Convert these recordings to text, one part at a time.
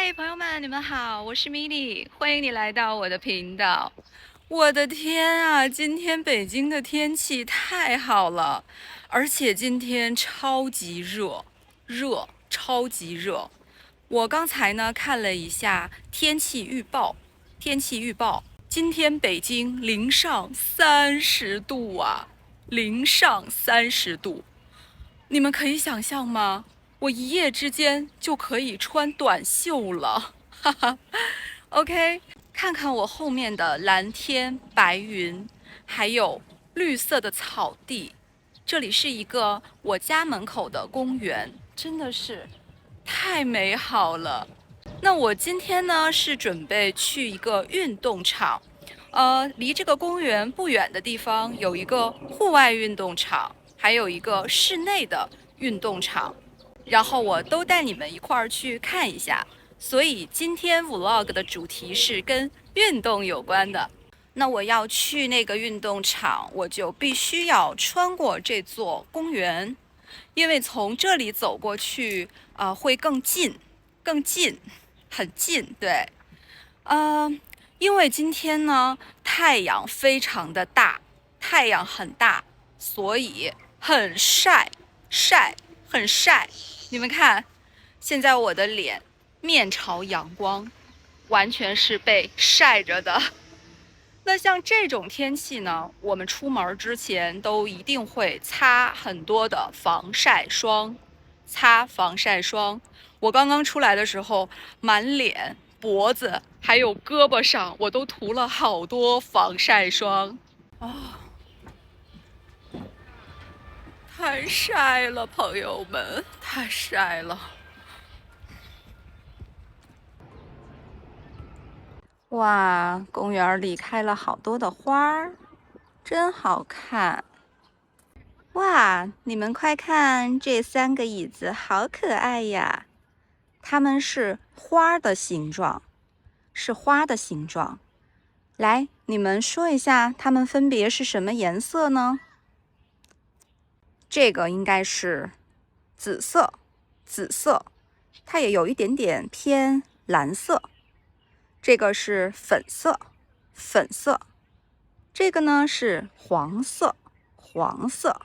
嗨，朋友们，你们好，我是 mini，欢迎你来到我的频道。我的天啊，今天北京的天气太好了，而且今天超级热，超级热。我刚才呢看了一下天气预报，今天北京零上30度啊，零上30度。你们可以想象吗？我一夜之间就可以穿短袖了，哈哈。OK，看看我后面的蓝天白云，还有绿色的草地。这里是一个我家门口的公园，真的是太美好了。那我今天呢是准备去一个运动场，离这个公园不远的地方有一个户外运动场，还有一个室内的运动场，然后我都带你们一块儿去看一下。所以今天 vlog 的主题是跟运动有关的。那我要去那个运动场，我就必须要穿过这座公园，因为从这里走过去，会更近，更近，很近，对。呃，因为今天呢太阳非常的大，太阳很大，所以很晒，很晒。你们看，现在我的脸面朝阳光，完全是被晒着的。那像这种天气呢，我们出门之前都一定会擦很多的防晒霜，擦防晒霜。我刚刚出来的时候，满脸、脖子还有胳膊上，我都涂了好多防晒霜。啊，太晒了，朋友们，太晒了。哇，公园里开了好多的花儿，真好看。哇，你们快看，这3个椅子好可爱呀！它们是花的形状，是花的形状。来，你们说一下，它们分别是什么颜色呢？这个应该是紫色，紫色，它也有一点点偏蓝色。这个是粉色，粉色。这个呢是黄色，黄色。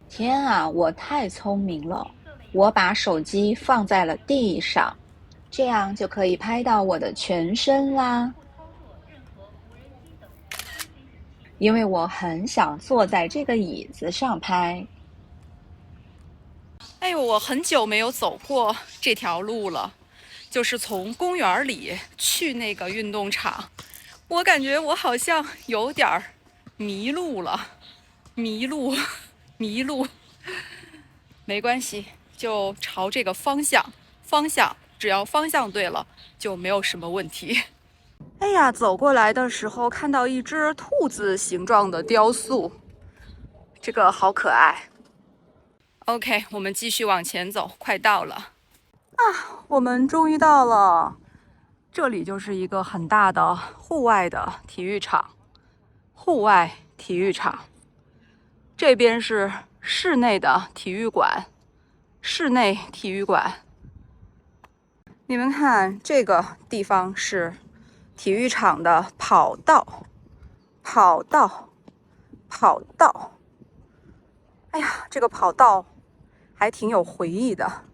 天啊，我太聪明了！我把手机放在了地上，这样就可以拍到我的全身啦。因为我很想坐在这个椅子上拍。哎呦，我很久没有走过这条路了，就是从公园里去那个运动场。我感觉我好像有点儿迷路了，迷路，迷路。没关系，就朝这个方向，只要方向对了，就没有什么问题。哎呀，走过来的时候看到一只兔子形状的雕塑，这个好可爱。OK，我们继续往前走，快到了啊！我们终于到了，这里就是一个很大的户外的体育场，户外体育场。这边是室内的体育馆，室内体育馆。你们看，这个地方是体育场的跑道，跑道，跑道。哎呀，这个跑道还挺有回忆的。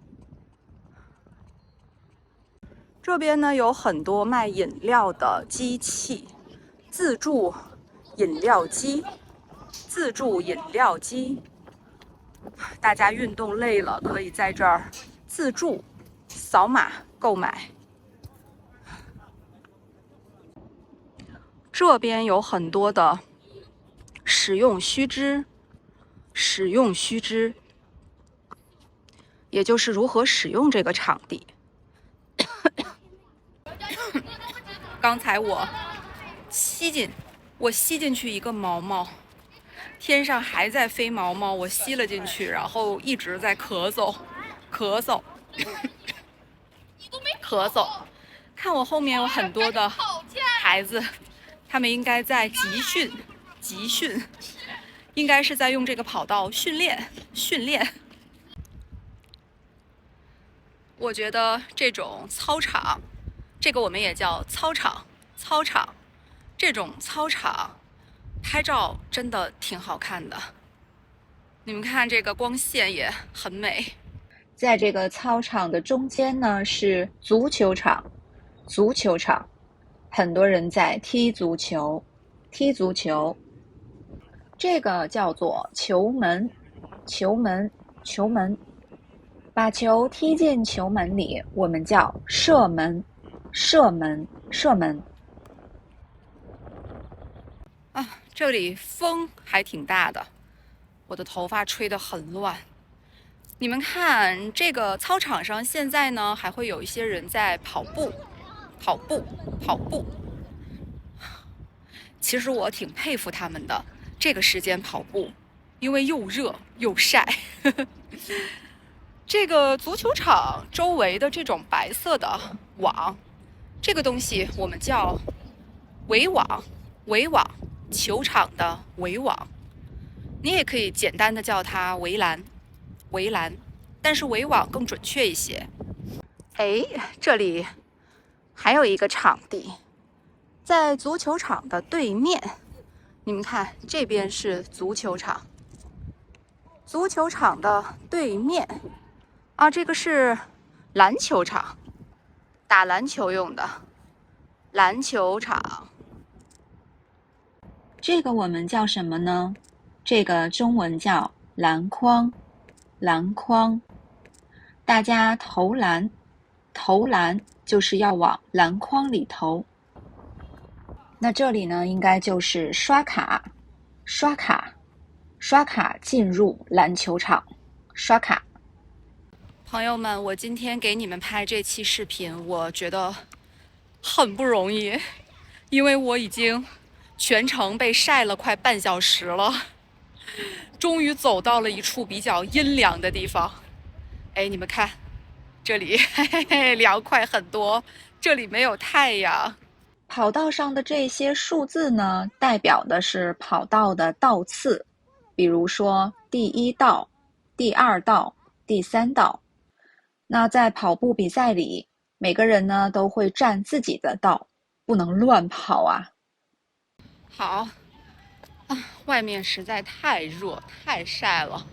这边呢有很多卖饮料的机器，自助饮料机，自助饮料机。大家运动累了，可以在这儿自助扫码购买。这边有很多的使用须知，使用须知，也就是如何使用这个场地。刚才我吸进去一个毛毛，天上还在飞毛毛，我吸了进去，然后一直在咳嗽，咳嗽，咳嗽。看我后面有很多的孩子，他们应该在集训，应该是在用这个跑道训练。我觉得这种操场，这个我们也叫操场，操场，这种操场拍照真的挺好看的。你们看这个光线也很美。在这个操场的中间呢是足球场，足球场，很多人在踢足球，踢足球。这个叫做球门，球门，球门。把球踢进球门里，我们叫射门，射门，射门。啊，这里风还挺大的，我的头发吹得很乱。你们看，这个操场上现在呢，还会有一些人在跑步，跑步，跑步。其实我挺佩服他们的，这个时间跑步，因为又热又晒。这个足球场周围的这种白色的网，这个东西我们叫围网，围网，球场的围网。你也可以简单的叫它围栏，围栏，但是围网更准确一些。哎，这里还有一个场地，在足球场的对面。你们看，这边是足球场，足球场的对面啊，这个是篮球场，打篮球用的篮球场。这个我们叫什么呢？这个中文叫篮筐，篮筐。大家投篮，投篮就是要往篮筐里投。那这里呢，应该就是刷卡，刷卡，刷卡进入篮球场，刷卡。朋友们，我今天给你们拍这期视频，我觉得很不容易，因为我已经全程被晒了快半小时了，终于走到了一处比较阴凉的地方。哎，你们看，这里凉快很多，这里没有太阳。跑道上的这些数字呢，代表的是跑道的道次，比如说第1道、第2道、第3道。那在跑步比赛里，每个人呢都会占自己的道，不能乱跑啊。好啊，外面实在太热太晒了，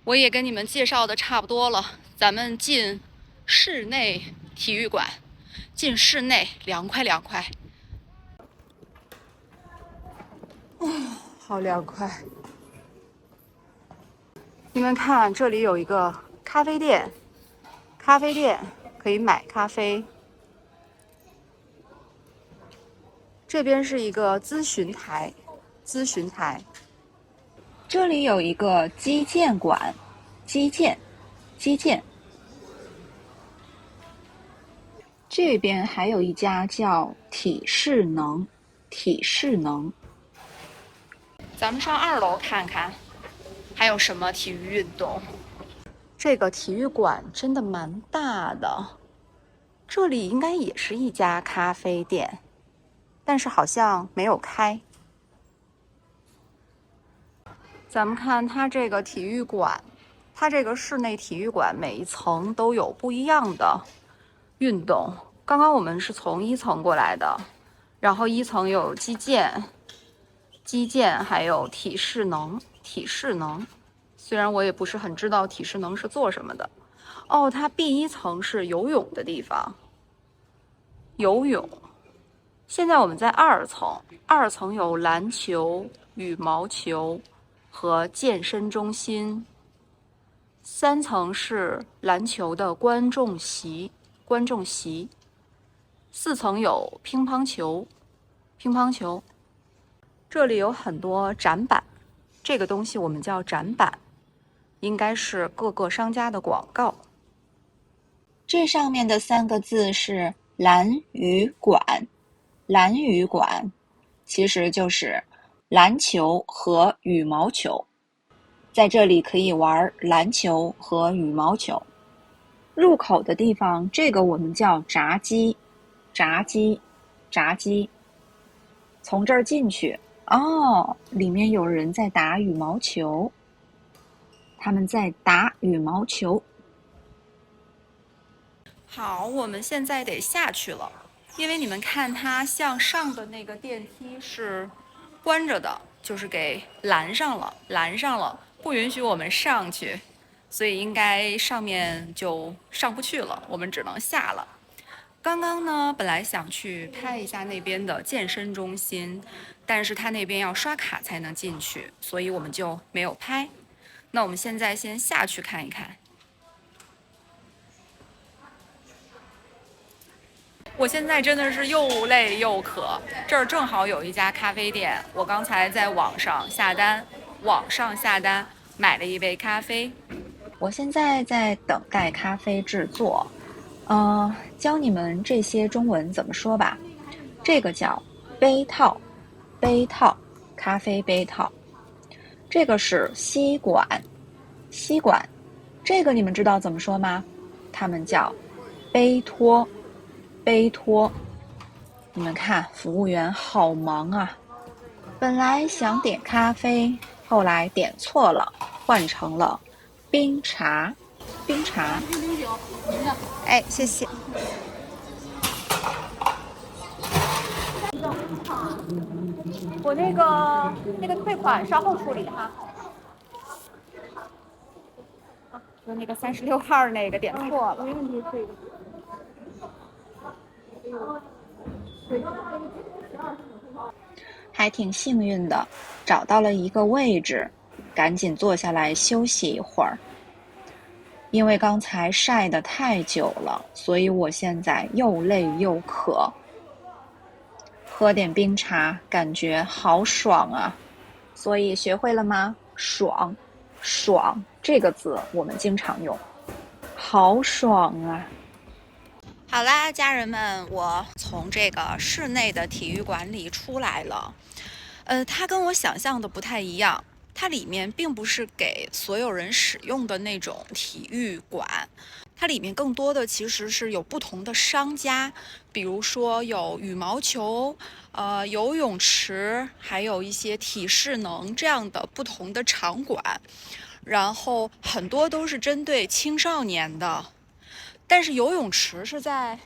我也跟你们介绍的差不多了，咱们进室内体育馆，进室内凉快凉快。好凉快！你们看，这里有一个咖啡店，咖啡店可以买咖啡。这边是一个咨询台，咨询台。这里有一个击剑馆，击剑，击剑。这边还有一家叫体适能，体适能。咱们上2楼看看，还有什么体育运动？这个体育馆真的蛮大的，这里应该也是一家咖啡店，但是好像没有开。咱们看它这个体育馆，它这个室内体育馆每一层都有不一样的运动。刚刚我们是从1层过来的，然后1层有击剑，击剑还有体适能，体适能。虽然我也不是很知道体适能是做什么的。哦，它 B1层是游泳的地方，游泳。现在我们在2层，2层有篮球、羽毛球和健身中心。3层是篮球的观众席，观众席。4层有乒乓球，乒乓球。这里有很多展板，这个东西我们叫展板，应该是各个商家的广告。这上面的3个字是篮羽馆，篮羽馆其实就是篮球和羽毛球，在这里可以玩篮球和羽毛球。入口的地方，这个我们叫闸机，闸机，闸机。从这儿进去，哦，里面有人在打羽毛球，他们在打羽毛球。好，我们现在得下去了，因为你们看它向上的那个电梯是关着的，就是给拦上了，拦上了，不允许我们上去，所以应该上面就上不去了，我们只能下了。刚刚呢，本来想去拍一下那边的健身中心，但是他那边要刷卡才能进去，所以我们就没有拍。那我们现在先下去看一看。我现在真的是又累又渴，这儿正好有一家咖啡店，我刚才在网上下单，买了一杯咖啡。我现在在等待咖啡制作，教你们这些中文怎么说吧。这个叫杯套，杯套，咖啡杯套。这个是吸管，吸管。这个你们知道怎么说吗？他们叫杯托，杯托。你们看，服务员好忙啊！本来想点咖啡，后来点错了，换成了冰茶，冰茶。哎，谢谢。我那个退款稍后处理哈。就那个36号那个点错了。没问题，这个。还挺幸运的，找到了一个位置，赶紧坐下来休息一会儿。因为刚才晒得太久了，所以我现在又累又渴。喝点冰茶，感觉好爽啊！所以学会了吗？爽，爽这个字我们经常用，好爽啊！好啦，家人们，我从这个室内的体育馆里出来了。它跟我想象的不太一样，它里面并不是给所有人使用的那种体育馆，它里面更多的其实是有不同的商家，比如说有羽毛球、游泳池，还有一些体适能这样的不同的场馆，然后很多都是针对青少年的。但是游泳池是在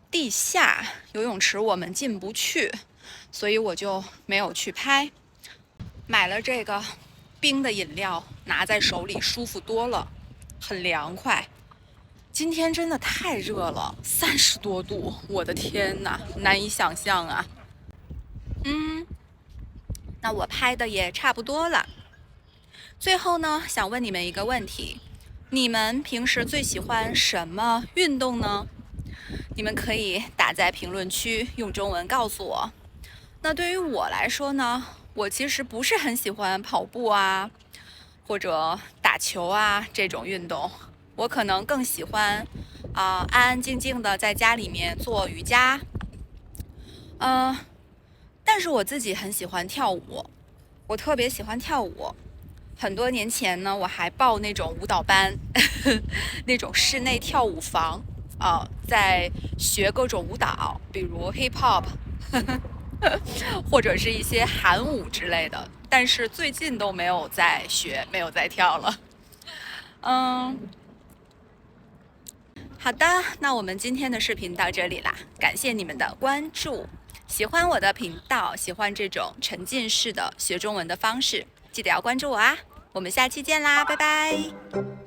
地下，游泳池我们进不去，所以我就没有去拍。买了这个冰的饮料，拿在手里舒服多了，很凉快。今天真的太热了，30多度，我的天哪，难以想象啊。那我拍的也差不多了。最后呢，想问你们一个问题：你们平时最喜欢什么运动呢？你们可以打在评论区，用中文告诉我。那对于我来说呢，我其实不是很喜欢跑步啊，或者打球啊这种运动。我可能更喜欢安安静静的在家里面做瑜伽。但是我自己很喜欢跳舞，我特别喜欢跳舞。很多年前呢，我还报那种舞蹈班，那种室内跳舞房在学各种舞蹈，比如 hip hop， 或者是一些韩舞之类的。但是最近都没有在学，没有在跳了。好的，那我们今天的视频到这里啦，感谢你们的关注。喜欢我的频道，喜欢这种沉浸式的学中文的方式，记得要关注我啊！我们下期见啦，拜拜。